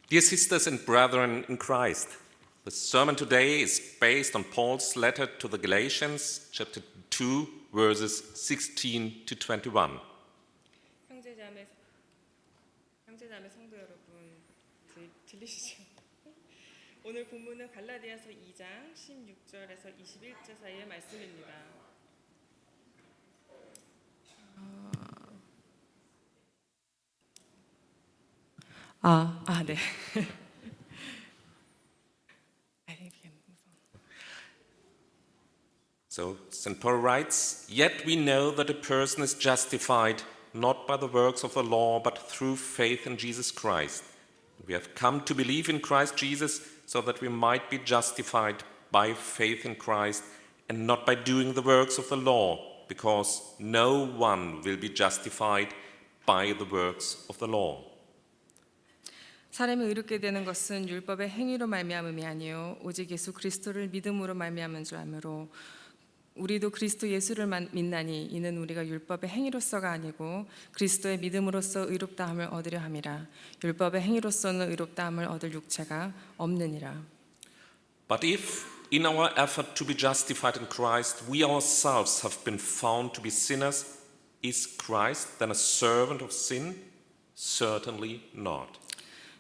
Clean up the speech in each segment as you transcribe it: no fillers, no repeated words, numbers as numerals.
Dear sisters and brethren in Christ, the sermon today is based on Paul's letter to the Galatians, chapter 2, verses 16 to 21. 형제자매 성도 여러분, 들리시죠? 오늘 본문은 갈라디아서 2장 16절에서 21절 사이의 말씀입니다. 네. So St. Paul writes, "Yet we know that a person is justified not by the works of the law, but through faith in Jesus Christ. We have come to believe in Christ Jesus so that we might be justified by faith in Christ and not by doing the works of the law, because no one will be justified by the works of the law." 사람이 의롭게 되는 것은 율법의 행위로 말미암음이 아니요 오직 예수 그리스도를 믿음으로 말미암은 줄 아므로 우리도 그리스도 예수를 믿나니 이는 우리가 율법의 행위로서가 아니고 그리스도의 믿음으로써 의롭다함을 얻으려 함이라. 율법의 행위로서는 의롭다함을 얻을 육체가 없느니라. But if in our effort to be justified in Christ we ourselves have been found to be sinners, is Christ then a servant of sin? Certainly not.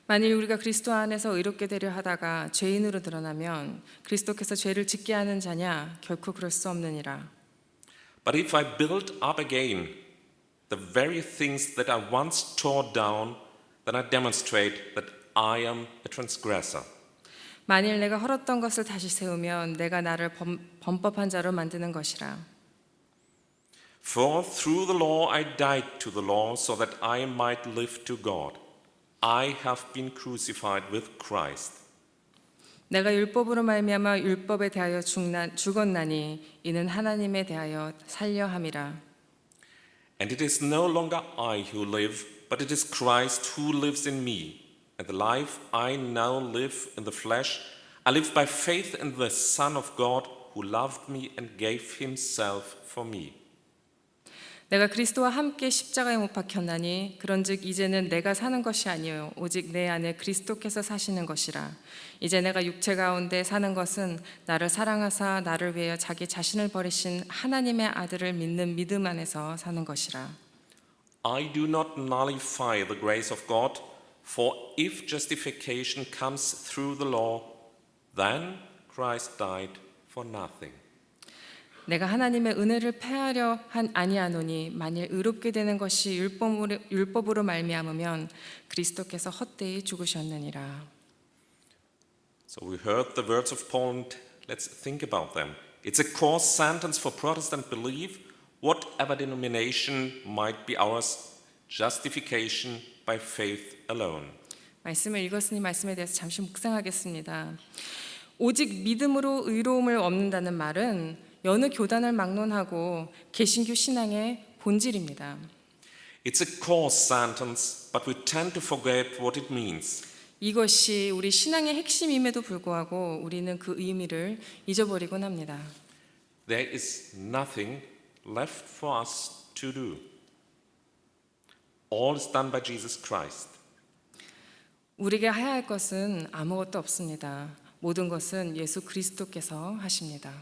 만일 우리가 그리스도 안에서 의롭게 되려 하다가 죄인으로 드러나면 그리스도께서 죄를 짓게 하는 자냐? 결코 그럴 수 없느니라. But if I build up again the very things that I once tore down, then I demonstrate that I am a transgressor. 만일 내가 헐었던 것을 다시 세우면 내가 나를 범법한 자로 만드는 것이라. For through the law I died to the law so that I might live to God. I have been crucified with Christ. 내가 율법으로 말미암아 율법에 대하여 죽었나니 이는 하나님에 대하여 살려 함이라. And it is no longer I who live, but it is Christ who lives in me. And the life I now live in the flesh, I live by faith in the Son of God who loved me and gave himself for me. 내가 그리스도와 함께 십자가에 못 박혔나니 그런즉 이제는 내가 사는 것이 아니요 오직 내 안에 그리스도께서 사시는 것이라. 이제 내가 육체 가운데 사는 것은 나를 사랑하사 나를 위하여 자기 자신을 버리신 하나님의 아들을 믿는 믿음 안에서 사는 것이라. I do not nullify the grace of God, for if justification comes through the law, then Christ died for nothing. 내가 하나님의 은혜를 패하려 아니하노니 만일 의롭게 되는 것이 율법으로 말미암으면 그리스도께서 헛되이 죽으셨느니라. So we heard the words of Paul and let's think about them. It's a coarse sentence for Protestant belief, whatever denomination might be ours, justification by faith alone. 말씀을 읽었으니 말씀에 대해서 잠시 묵상하겠습니다. 오직 믿음으로 의로움을 얻는다는 말은 여느 교단을 막론하고 개신교 신앙의 본질입니다. It's a coarse sentence, but we tend to forget what it means. 이것이 우리 신앙의 핵심임에도 불구하고 우리는 그 의미를 잊어버리곤 합니다. There is nothing left for us to do. All is done by Jesus Christ. 우리가 해야 할 것은 아무것도 없습니다. 모든 것은 예수 그리스도께서 하십니다.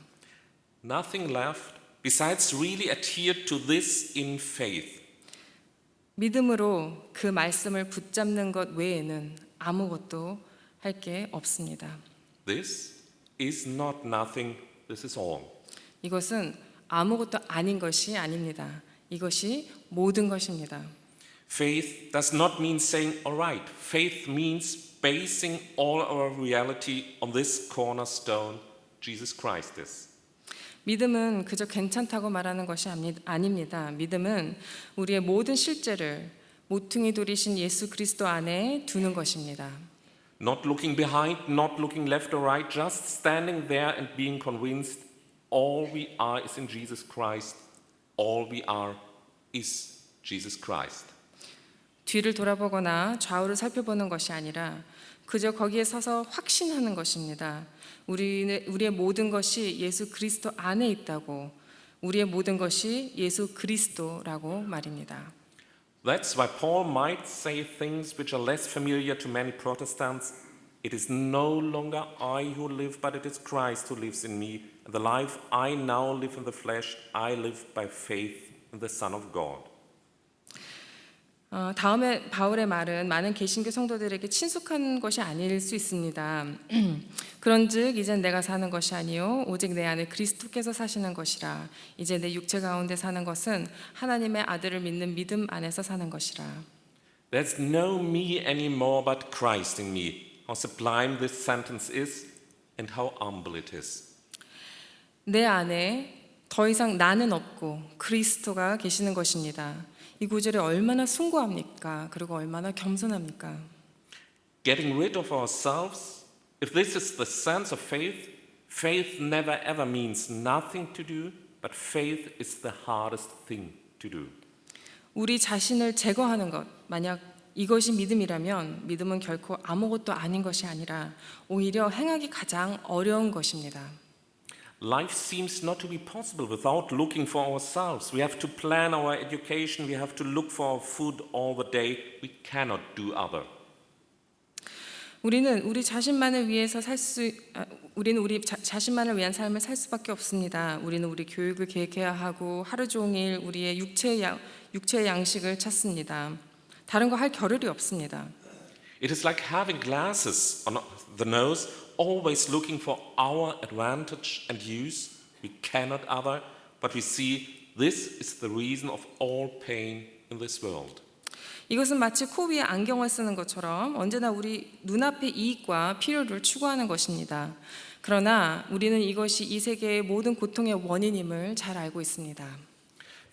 Nothing left besides really adhere to this in faith. 믿음으로 그 말씀을 붙잡는 것 외에는 아무것도 할 게 없습니다. This is not nothing, this is all. 이것은 아무것도 아닌 것이 아닙니다. 이것이 모든 것입니다. Faith does not mean saying, all right. Faith means basing all our reality on this cornerstone, Jesus Christ is. 믿음은 그저 괜찮다고 말하는 것이 아닙니다. 믿음은 우리의 모든 실제를 모퉁이 돌이신 예수 그리스도 안에 두는 것입니다. Not looking behind, not looking left or right, just standing there and being convinced all we are is in Jesus Christ. All we are is Jesus Christ. 뒤를 돌아보거나 좌우를 살펴보는 것이 아니라 그저 거기에 서서 확신하는 것입니다. 우리의 모든 것이 예수 그리스도 안에 있다고, 우리의 모든 것이 예수 그리스도라고 말입니다. That's why Paul might say things which are less familiar to many Protestants. It is no longer I who live, but it is Christ who lives in me. And the life I now live in the flesh, I live by faith in the Son of God. 다음에 바울의 말은 많은 개신교 성도들에게 친숙한 것이 아닐 수 있습니다. 그런즉 이젠 내가 사는 것이 아니요 오직 내 안에 그리스도께서 사시는 것이라. 이제 내 육체 가운데 사는 것은 하나님의 아들을 믿는 믿음 안에서 사는 것이라. There's no me anymore but Christ in me. How sublime this sentence is and how humble it is. 내 안에 더 이상 나는 없고 그리스도가 계시는 것입니다. 이 구절이 얼마나 숭고합니까? 그리고 얼마나 겸손합니까? Getting rid of ourselves, if this is the sense of faith, faith never ever means nothing to do, but faith is the hardest thing to do. 우리 자신을 제거하는 것, 만약 이것이 믿음이라면 믿음은 결코 아무것도 아닌 것이 아니라 오히려 행하기 가장 어려운 것입니다. Life seems not to be possible without looking for ourselves. We have to plan our education, we have to look for our food all the day. We cannot do other. 우리는 우리 자신만을 위해서 자신만을 위한 삶을 살 수밖에 없습니다. 우리는 우리 교육을 계획해야 하고 하루 종일 우리의 육체의 양식을 찾습니다. 다른 거 할 겨를이 없습니다. It is like having glasses on the nose, always looking for our advantage and use. We cannot other, but we see this is the reason of all pain in this world. 이것은 마치 코 위에 안경을 쓰는 것처럼 언제나 우리 눈앞의 이익과 필요를 추구하는 것입니다. 그러나 우리는 이것이 이 세계의 모든 고통의 원인임을 잘 알고 있습니다.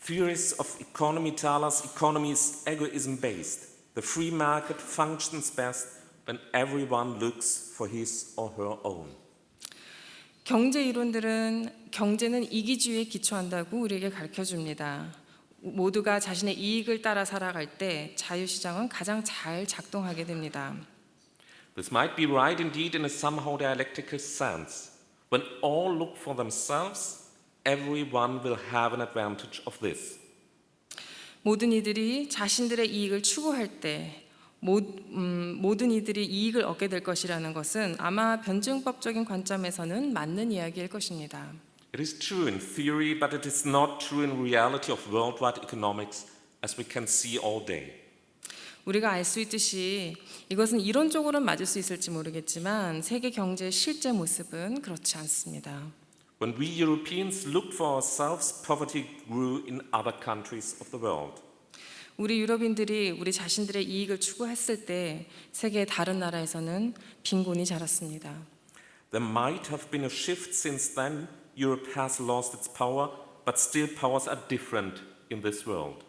Theories of economy tell us economy is egoism based. The free market functions best when everyone looks for his or her own. 경제 이론들은 경제는 이기주의에 기초한다고 우리에게 가르쳐 줍니다. 모두가 자신의 이익을 따라 살아갈 때 자유시장은 가장 잘 작동하게 됩니다. This might be right indeed in a somehow dialectical sense. When all look for themselves, everyone will have an advantage of this. 모든 이들이 자신들의 이익을 추구할 때 모든 이들이 이익을 얻게 될 것이라는 것은 아마 변증법적인 관점에서는 맞는 이야기일 것입니다. It is true in theory, but it is not true in reality of worldwide economics, as we can see all day. 우리가 알 수 있듯이 이것은 이론적으로는 맞을 수 있을지 모르겠지만 세계 경제의 실제 모습은 그렇지 않습니다. When we Europeans looked for ourselves, poverty grew in other countries of the world. 우리 유럽인들이 우리 자신들의 이익을 추구했을 때 세계의 다른 나라에서는 빈곤이 자랐습니다. There might have been a shift since then. Europe has lost its power, but still powers are different in this world.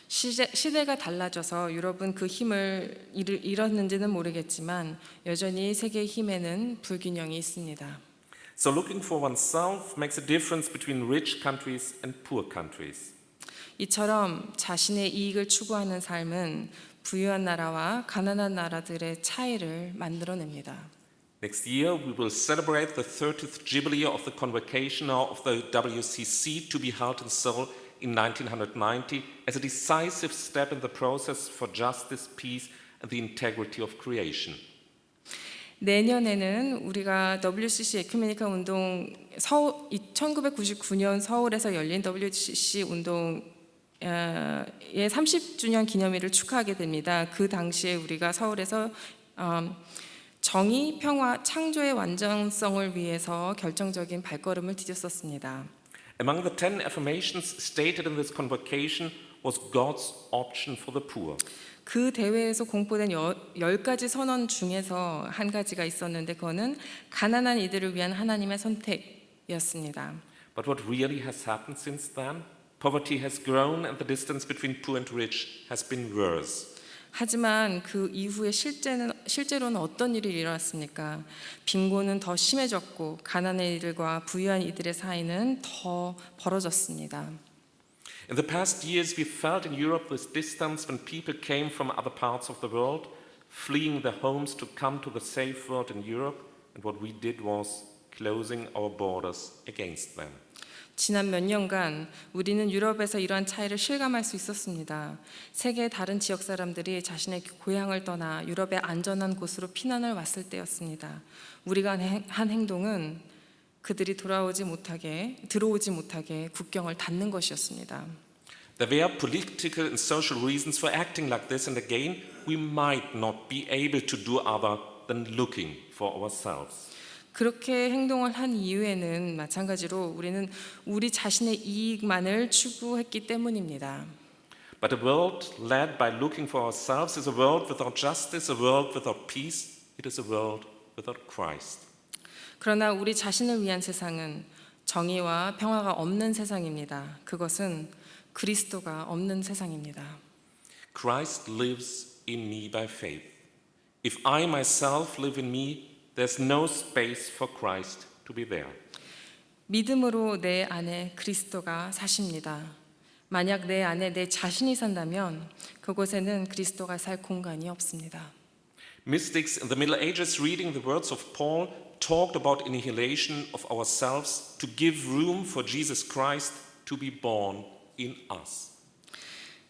시대가 달라져서 유럽은 그 힘을 잃었는지는 모르겠지만 여전히 세계의 힘에는 불균형이 있습니다. So looking for oneself makes a difference between rich countries and poor countries. 이처럼 자신의 이익을 추구하는 삶은 부유한 나라와 가난한 나라들의 차이를 만들어냅니다. Next year we will celebrate the 30th Jubilee of the Convocation of the WCC to be held in Seoul in 1990 as a decisive step in the process for justice, peace and the integrity of creation. 내년에는 우리가 WCC 에큐메니카 운동 1999년 서울에서 열린 WCC 운동의 30주년 기념일을 축하하게 됩니다. 그 당시에 우리가 서울에서 정의, 평화, 창조의 완전성을 위해서 결정적인 발걸음을 디뎠었습니다. Among the 10 affirmations stated in this convocation was God's option for the poor. 그 대회에서 공포된 10가지 선언 중에서 한 가지가 있었는데 그거는 가난한 이들을 위한 하나님의 선택이었습니다. But what really has happened since then? Poverty has grown and the distance between poor and rich has been worse. 하지만 그 이후에 실제로는 어떤 일이 일어났습니까? 빈곤은 더 심해졌고 가난한 이들과 부유한 이들의 사이는 더 벌어졌습니다. In the past years, we felt in Europe this distance when people came from other parts of the world, fleeing their homes to come to the safe world in Europe, and what we did was closing our borders against them. 지난 몇 년간 우리는 유럽에서 이러한 차이를 실감할 수 있었습니다. 세계의 다른 지역 사람들이 자신의 고향을 떠나 유럽의 안전한 곳으로 피난을 왔을 때였습니다. 우리가 한 행동은 그들이 들어오지 못하게 국경을 닫는 것이었습니다. There were political and social reasons for acting like this, and again, we might not be able to do other than looking for ourselves. 그렇게 행동을 한 이유에는 마찬가지로 우리는 우리 자신의 이익만을 추구했기 때문입니다. But a world led by looking for ourselves is a world without justice, a world without peace. It is a world without Christ. 그러나 우리 자신을 위한 세상은 정의와 평화가 없는 세상입니다. 그것은 그리스도가 없는 세상입니다. Christ lives in me by faith. If I myself live in me, there's no space for Christ to be there. 믿음으로 내 안에 그리스도가 사십니다. 만약 내 안에 내 자신이 산다면 그곳에는 그리스도가 살 공간이 없습니다. Mystics in the Middle Ages, reading the words of Paul, talked about annihilation of ourselves to give room for Jesus Christ to be born in us.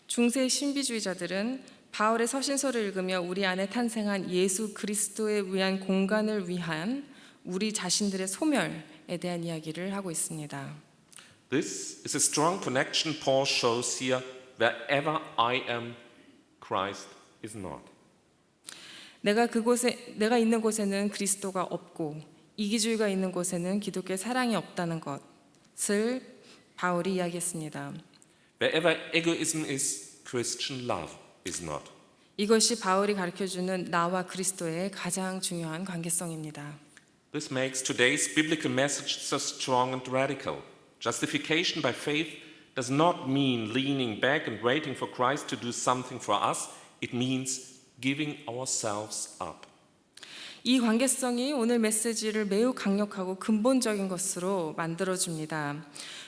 중세 신비주의자들은 바울의 서신서를 읽으며 우리 안에 탄생한 예수 그리스도에 위한 공간을 위한 우리 자신들의 소멸에 대한 이야기를 하고 있습니다. This is a strong connection Paul shows here. Wherever I am, Christ is not. 내가 있는 곳에는 그리스도가 없고 이기주의가 있는 곳에는 기독교의 사랑이 없다는 것을 바울이 이야기했습니다. Wherever egoism is, Christian love is not. 이것이 바울이 가르쳐주는 나와 그리스도의 가장 중요한 관계성입니다. This makes today's biblical message so strong and radical. Justification by faith does not mean leaning back and waiting for Christ to do something for us. It means giving ourselves up. 이 관계성이 오늘 메시지를 매우 강력하고 근본적인 것으로 만들어줍니다.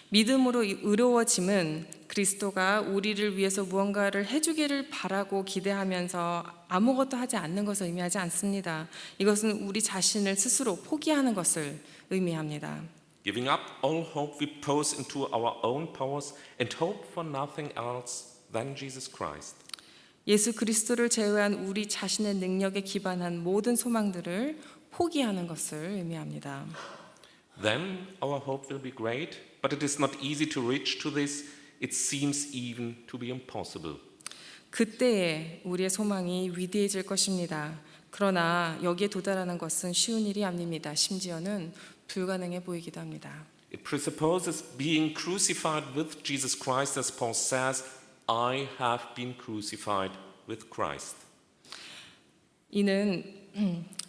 믿음으로 의로워짐은 그리스도가 우리를 위해서 무언가를 해주기를 바라고 기대하면서 아무것도 하지 않는 것을 의미하지 않습니다. 이것은 우리 자신을 스스로 포기하는 것을 의미합니다. Giving up all hope we pose into our own powers and hope for nothing else than Jesus Christ. 예수 그리스도를 제외한 우리 자신의 능력에 기반한 모든 소망들을 포기하는 것을 의미합니다. Then our hope will be great, but it is not easy to reach to this. It seems even to be impossible. 그때에 우리의 소망이 위대해질 것입니다. 그러나 여기에 도달하는 것은 쉬운 일이 아닙니다. 심지어는 불가능해 보이기도 합니다. It presupposes being crucified with Jesus Christ, as Paul says, I have been crucified with Christ. 이는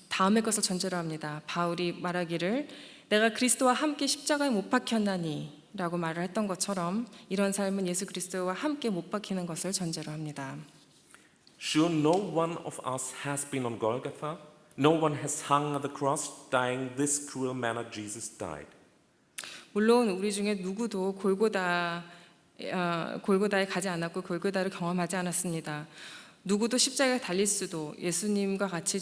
다음의 것을 전제로 합니다. 바울이 말하기를 내가 그리스도와 함께 십자가에 못 박혔나니 라고 말을 했던 것처럼 이런 삶은 예수 그리스도와 함께 못 박히는 것을 전제로 합니다. Sure, no one of us has been on Golgotha. No one has hung on the cross, dying this cruel manner Jesus died. 물론 우리 중에 누구도 골고다에 가지 않았고 골고다를 경험하지 않았습니다. 누구도 십자가에 달릴 수도 예수님과 같이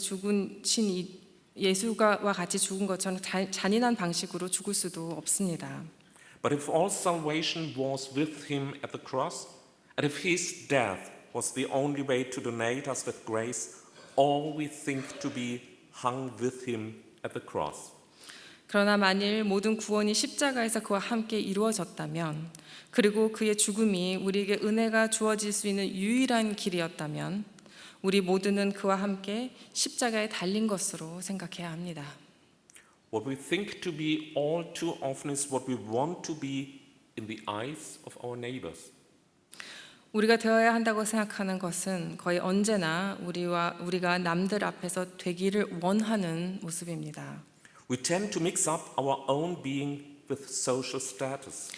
예수와 같이 죽은 것처럼 잔인한 방식으로 죽을 수도 없습니다. But if all salvation was with him at the cross, and if his death was the only way to donate us with grace, all we think to be hung with him at the cross. 그러나 만일 모든 구원이 십자가에서 그와 함께 이루어졌다면, 그리고 그의 죽음이 우리에게 은혜가 주어질 수 있는 유일한 길이었다면, 우리 모두는 그와 함께 십자가에 달린 것으로 생각해야 합니다. What we think to be all too often is what we want to be in the eyes of our neighbors. 우리가 되어야 한다고 생각하는 것은 거의 언제나 우리가 남들 앞에서 되기를 원하는 모습입니다. We tend to mix up our own being with social status.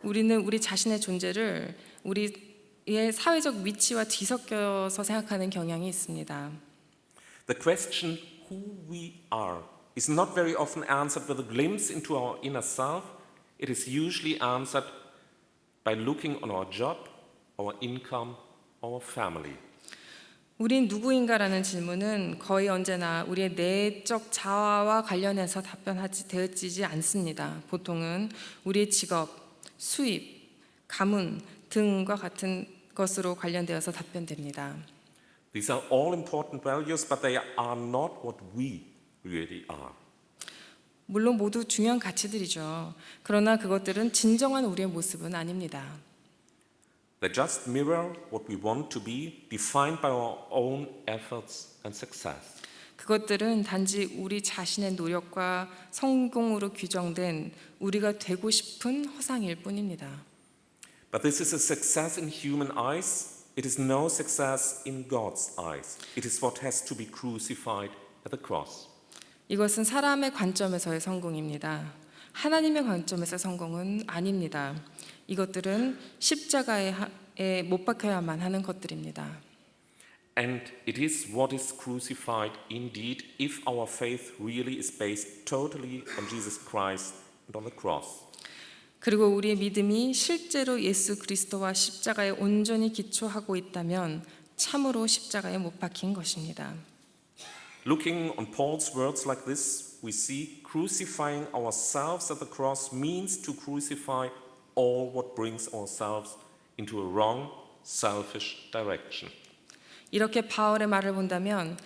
우리는 우리 자신의 존재를 우리의 사회적 위치와 뒤섞여서 생각하는 경향이 있습니다. The question who we are is not very often answered with a glimpse into our inner self. It is usually answered by looking on our job, our income, our family. 우린 누구인가라는 질문은 거의 언제나 우리의 내적 자아와 관련해서 되어지지 않습니다. 보통은 우리의 직업, 수입, 가문 등과 같은 것으로 관련되어서 답변됩니다. These are all important values, but they are not what we really are. 물론 모두 중요한 가치들이죠. 그러나 그것들은 진정한 우리의 모습은 아닙니다. They just mirror what we want to be, defined by our own efforts and success. 그것들은 단지 우리 자신의 노력과 성공으로 규정된 우리가 되고 싶은 허상일 뿐입니다. But this is a success in human eyes. It is no success in God's eyes. It is what has to be crucified at the cross. 이것은 사람의 관점에서의 성공입니다. 하나님의 관점에서의 성공은 아닙니다. 이것들은 십자가에 못 박혀야만 하는 것들입니다. And it is what is crucified indeed if our faith really is based totally on Jesus Christ and on the cross. 그리고 우리의 믿음이 실제로 예수 그리스도와 십자가에 온전히 기초하고 있다면 참으로 십자가에 못 박힌 것입니다. Looking on Paul's words like this, we see crucifying ourselves at the cross means to crucify all what brings ourselves into a wrong, selfish direction. 이렇게 바울의 말을 본다면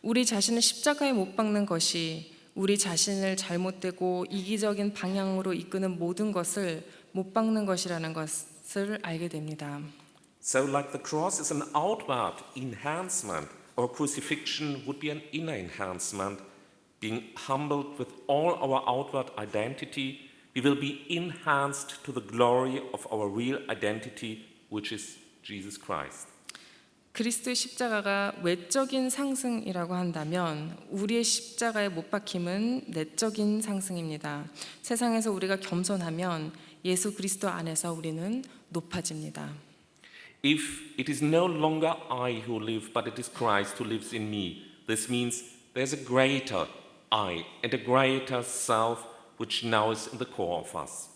우리 자신을 십자가에 못 박는 것이 우리 자신을 잘못되고 이기적인 방향으로 이끄는 모든 것을 못 박는 것이라는 것을 알게 됩니다. So like the cross is an outward enhancement, or crucifixion would be an inner enhancement. Being humbled with all our outward identity, we will be enhanced to the glory of our real identity, which is Jesus Christ. 그리스도의 십자가가 외적인 상승이라고 한다면 우리의 십자가에 못 박힘은 내적인 상승입니다. 세상에서 우리가 겸손하면 예수 그리스도 안에서 우리는 높아집니다. If it is no longer I who live, but it is Christ who lives in me, this means there's a greater I and a greater self which now is in the core of us.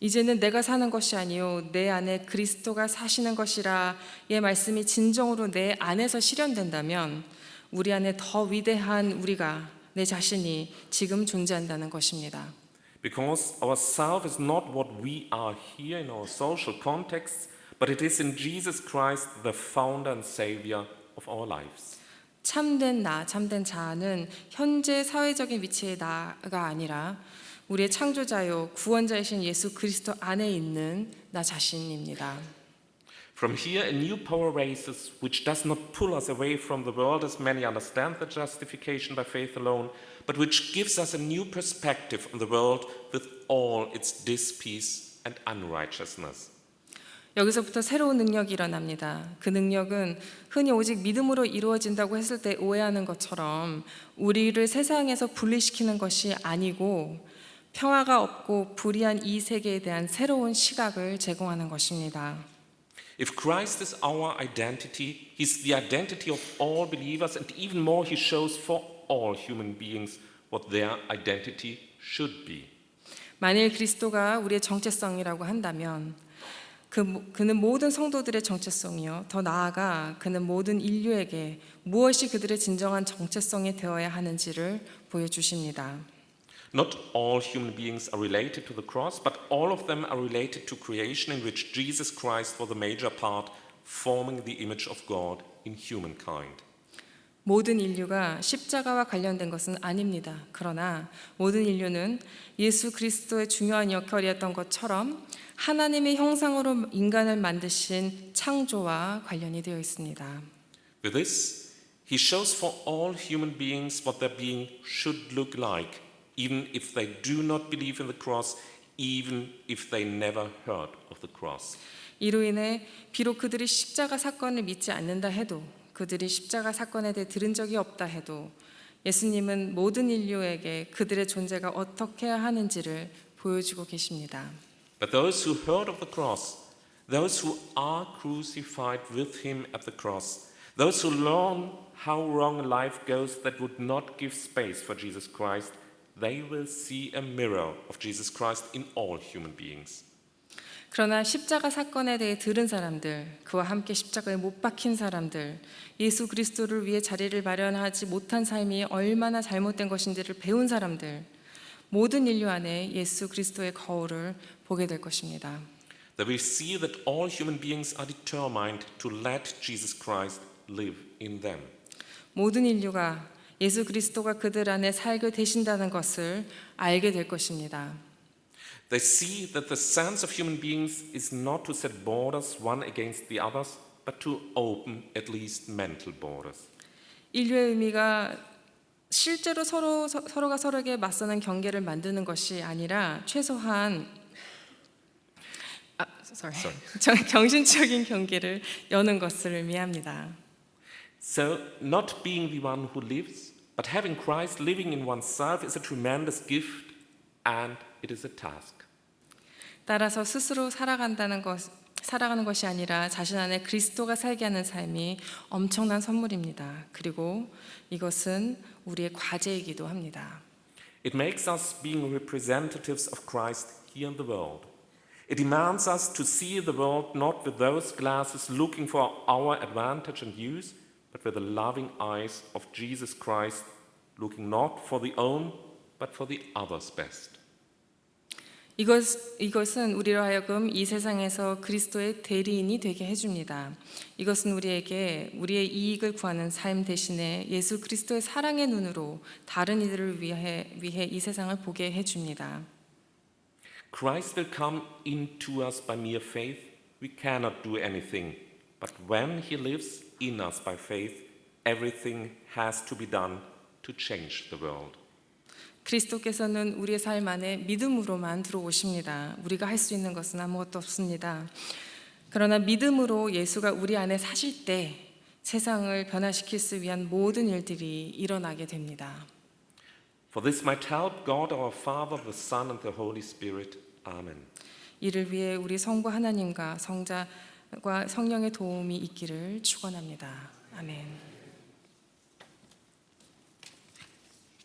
이제는 내가 사는 것이 아니요 내 안에 그리스도가 사시는 것이라 의 말씀이 진정으로 내 안에서 실현된다면 우리 안에 더 위대한 우리가 내 자신이 지금 존재한다는 것입니다. Because our self is not what we are here in our social context, but it is in Jesus Christ, the founder and savior of our lives. 참된 나, 참된 자아는 현재 사회적인 위치의 나가 아니라 우리의 창조자요 구원자이신 예수 그리스도 안에 있는 나 자신입니다. From here, a new power rises, which does not pull us away from the world as many understand the justification by faith alone, but which gives us a new perspective on the world with all its dis-peace and unrighteousness. 여기서부터 새로운 능력이 일어납니다. 그 능력은 흔히 오직 믿음으로 이루어진다고 했을 때 오해하는 것처럼 우리를 세상에서 분리시키는 것이 아니고 평화가 없고 불의한 이 세계에 대한 새로운 시각을 제공하는 것입니다. If Christ is our identity, He's the identity of all believers, and even more, He shows for all human beings what their identity should be. 만일 그리스도가 우리의 정체성이라고 한다면 그는 모든 성도들의 정체성이요 더 나아가 그는 모든 인류에게 무엇이 그들의 진정한 정체성이 되어야 하는지를 보여주십니다. Not all human beings are related to the cross, but all of them are related to creation in which Jesus Christ was the major part, forming the image of God in humankind. 모든 인류가 십자가와 관련된 것은 아닙니다. 그러나 모든 인류는 예수 그리스도의 중요한 역할이었던 것처럼 하나님의 형상으로 인간을 만드신 창조와 관련이 되어 있습니다. With this, He shows for all human beings what their being should look like, even if they do not believe in the cross, even if they never heard of the cross. 이로 인해 비록 그들이 십자가 사건을 믿지 않는다 해도 그들이 십자가 사건에 대해 들은 적이 없다 해도 예수님은 모든 인류에게 그들의 존재가 어떻게 하는지를 보여주고 계십니다. But those who heard of the cross, those who are crucified with Him at the cross, those who learn how wrong life goes that would not give space for Jesus Christ, they will see a mirror of Jesus Christ in all human beings. 그러나 십자가 사건에 대해 들은 사람들, 그와 함께 십자가에 못 박힌 사람들, 예수 그리스도를 위해 자리를 마련하지 못한 삶이 얼마나 잘못된 것인지를 배운 사람들, 모든 인류 안에 예수 그리스도의 거울을 보게 될 것입니다. that we see that all human beings are determined to let Jesus Christ live in them. 모든 인류가 예수 그리스도가 그들 안에 살게 되신다는 것을 알게 될 것입니다. They see that the sense of human beings is not to set borders one against the others, but to open at least mental borders. 인류의 의미가 실제로 서로가 서로에게 맞서는 경계를 만드는 것이 아니라 최소한 정신적인 경계를 여는 것을 의미합니다. So, not being the one who lives, but having Christ living in oneself is a tremendous gift and it is a task. 따라서 스스로 살아가는 것이 아니라 자신 안에 그리스도가 살게 하는 삶이 엄청난 선물입니다. 그리고 이것은 우리의 과제이기도 합니다. It makes us being representatives of Christ here in the world. It demands us to see the world not with those glasses looking for our advantage and use, but with the loving eyes of Jesus Christ, looking not for the own, but for the other's best. 이것은 우리로 하여금 이 세상에서 그리스도의 대리인이 되게 해줍니다. 이것은 우리에게 우리의 이익을 구하는 삶 대신에 예수 그리스도의 사랑의 눈으로 다른 이들을 위해 이 세상을 보게 해줍니다. Christ will come into us by mere faith. We cannot do anything. But when He lives in us by faith, everything has to be done to change the world. 그리스도께서는 우리의 삶 안에 믿음으로만 들어오십니다. 우리가 할 수 있는 것은 아무것도 없습니다. 그러나 믿음으로 예수가 우리 안에 사실 때 세상을 변화시킬 수 위한 모든 일들이 일어나게 됩니다. For this might help God our Father, the Son and the Holy Spirit. Amen. 이를 위해 우리 성부 하나님과 성자과 성령의 도움이 있기를 축원합니다. 아멘.